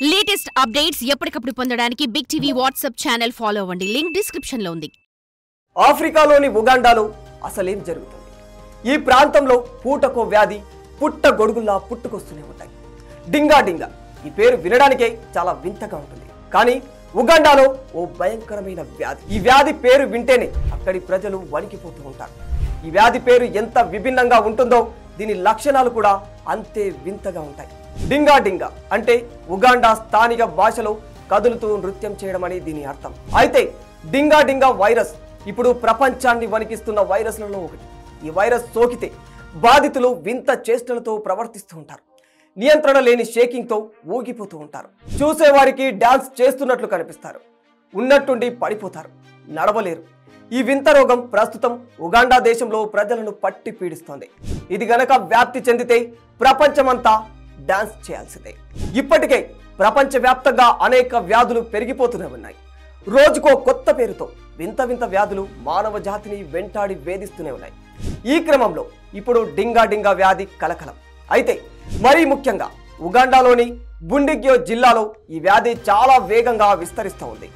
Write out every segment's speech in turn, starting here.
Latest updates ఎప్పటికప్పుడు పొందడానికి big TV WhatsApp channel follow అవ్వండి. లింక్ డిస్క్రిప్షన్ లో ఉంది. ఆఫ్రికాలోని ఉగాండాలో అసలేం జరుగుతుంది? ఈ ప్రాంతంలో పూటకో వ్యాధి పుట్ట గొడుగుల్లా పుట్టుకొస్తూనే ఉంటాయి. డింగా డింగా ఈ పేరు వినడానికే చాలా వింతగా ఉంటుంది. కానీ ఉగాండాలో ఓ భయంకరమైన వ్యాధి. ఈ వ్యాధి పేరు వింటేనే అక్కడి ప్రజలు వణికిపోతూ ఉంటారు. ఈ వ్యాధి పేరు ఎంత విభిన్నంగా ఉంటుందో దీని లక్షణాలు కూడా అంతే వింతగా ఉంటాయి. డింగా డింగా అంటే ఉగాండా స్థానిక భాషలో కదులుతూ నృత్యం చేయడం అని దీని అర్థం. అయితే డింగా డింగా వైరస్ ఇప్పుడు ప్రపంచాన్ని వణికిస్తున్న వైరస్లలో ఒకటి. ఈ వైరస్ సోకితే బాధితులు వింత చేష్టలతో ప్రవర్తిస్తూ ఉంటారు. నియంత్రణ లేని షేకింగ్తో ఊగిపోతూ ఉంటారు. చూసేవారికి డాన్స్ చేస్తున్నట్లు కనిపిస్తారు. ఉన్నట్టుండి పడిపోతారు, నడవలేరు. ఈ వింత రోగం ప్రస్తుతం ఉగాండా దేశంలో ప్రజలను పట్టి పీడిస్తోంది. ఇది గనక వ్యాప్తి చెందితే ప్రపంచమంతా డాన్స్ చేయాల్సిందే. ఇప్పటికే ప్రపంచవ్యాప్తంగా అనేక వ్యాధులు పెరిగిపోతూనే ఉన్నాయి. రోజుకో కొత్త పేరుతో వింత వింత వ్యాధులు మానవ జాతిని వెంటాడి వేధిస్తూనే ఉన్నాయి. ఈ క్రమంలో ఇప్పుడు డింగా డింగా వ్యాధి కలకలం. అయితే మరీ ముఖ్యంగా ఉగాండాలోని బుండిగ్యో జిల్లాలో ఈ వ్యాధి చాలా వేగంగా విస్తరిస్తూ ఉంది.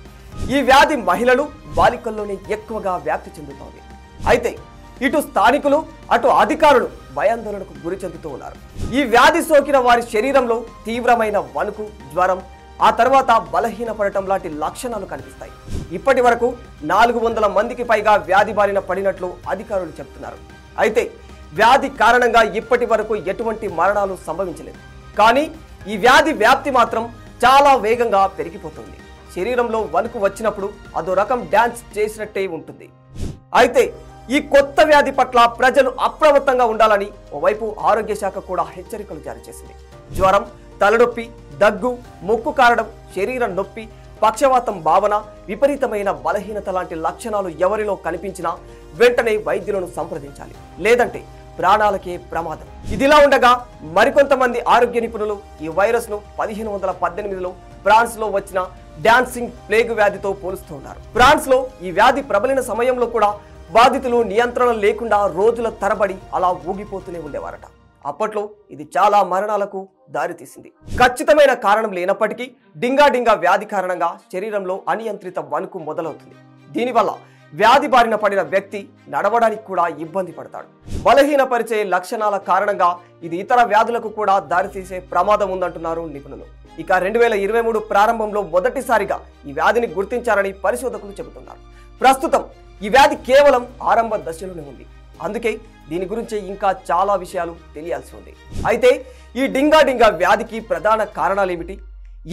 ఈ వ్యాధి మహిళలు, బాలికల్లోనే ఎక్కువగా వ్యాప్తి చెందుతోంది. అయితే ఇటు స్థానికులు అటు అధికారులు భయాందోళనకు గురి చెందుతూ ఉన్నారు. ఈ వ్యాధి సోకిన వారి శరీరంలో తీవ్రమైన వణుకు, జ్వరం, ఆ తర్వాత బలహీనపడటం లాంటి లక్షణాలు కనిపిస్తాయి. ఇప్పటి వరకు 400 మందికి పైగా వ్యాధి బారిన పడినట్లు అధికారులు చెబుతున్నారు. అయితే వ్యాధి కారణంగా ఇప్పటి వరకు ఎటువంటి మరణాలు సంభవించలేదు. కానీ ఈ వ్యాధి వ్యాప్తి మాత్రం చాలా వేగంగా పెరిగిపోతుంది. శరీరంలో వణుకు వచ్చినప్పుడు అదో రకం డ్యాన్స్ చేసినట్టే ఉంటుంది. అయితే ఈ కొత్త వ్యాధి పట్ల ప్రజలు అప్రమత్తంగా ఉండాలని ఓవైపు ఆరోగ్య శాఖ కూడా హెచ్చరికలు జారీ చేసింది. జ్వరం, తలనొప్పి, దగ్గు, ముక్కు కారడం, శరీర నొప్పి, పక్షవాతం భావన, విపరీతమైన బలహీనత లాంటి లక్షణాలు ఎవరిలో కనిపించినా వెంటనే వైద్యులను సంప్రదించాలి. లేదంటే ప్రాణాలకే ప్రమాదం. ఇదిలా ఉండగా మరికొంతమంది ఆరోగ్య నిపుణులు ఈ వైరస్ ను 1518లో ఫ్రాన్స్ లో వచ్చిన డాన్సింగ్ ప్లేగ్ వ్యాధితో పోలుస్తూ ఉన్నారు. ఫ్రాన్స్ లో ఈ వ్యాధి ప్రబలిన సమయంలో కూడా బాధితులు నియంత్రణ లేకుండా రోజుల తరబడి అలా ఊగిపోతూనే ఉండేవారట. అప్పట్లో ఇది చాలా మరణాలకు దారితీసింది. ఖచ్చితమైన కారణం లేనప్పటికీ డింగా డింగా వ్యాధి కారణంగా శరీరంలో అనియంత్రిత వణుకు మొదలవుతుంది. దీనివల్ల వ్యాధి బారిన పడిన వ్యక్తి నడవడానికి కూడా ఇబ్బంది పడతాడు. బలహీనపరిచే లక్షణాల కారణంగా ఇది ఇతర వ్యాధులకు కూడా దారితీసే ప్రమాదం ఉందంటున్నారు నిపుణులు. ఇక 2023 ప్రారంభంలో మొదటిసారిగా ఈ వ్యాధిని గుర్తించారని పరిశోధకులు చెబుతున్నారు. ప్రస్తుతం ఈ వ్యాధి కేవలం ఆరంభ దశలోనే ఉంది. అందుకే దీని గురించి ఇంకా చాలా విషయాలు తెలియాల్సి ఉంది. అయితే ఈ డింగా డింగా వ్యాధికి ప్రధాన కారణాలు ఏమిటి,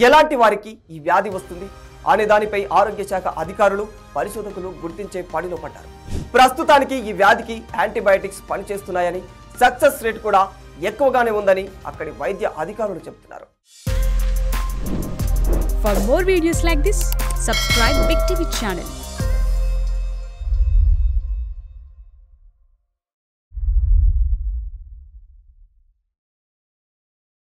ఎలాంటి వారికి ఈ వ్యాధి వస్తుంది అనే దానిపై ఆరోగ్య శాఖ అధికారులు, పరిశోధకులు గుర్తించే పనిలో పడ్డారు. ప్రస్తుతానికి ఈ వ్యాధికి యాంటీబయాటిక్స్ పనిచేస్తున్నాయని, సక్సెస్ రేట్ కూడా ఎక్కువగానే ఉందని అక్కడి వైద్య అధికారులు చెబుతున్నారు. For more videos like this, subscribe Big TV channel.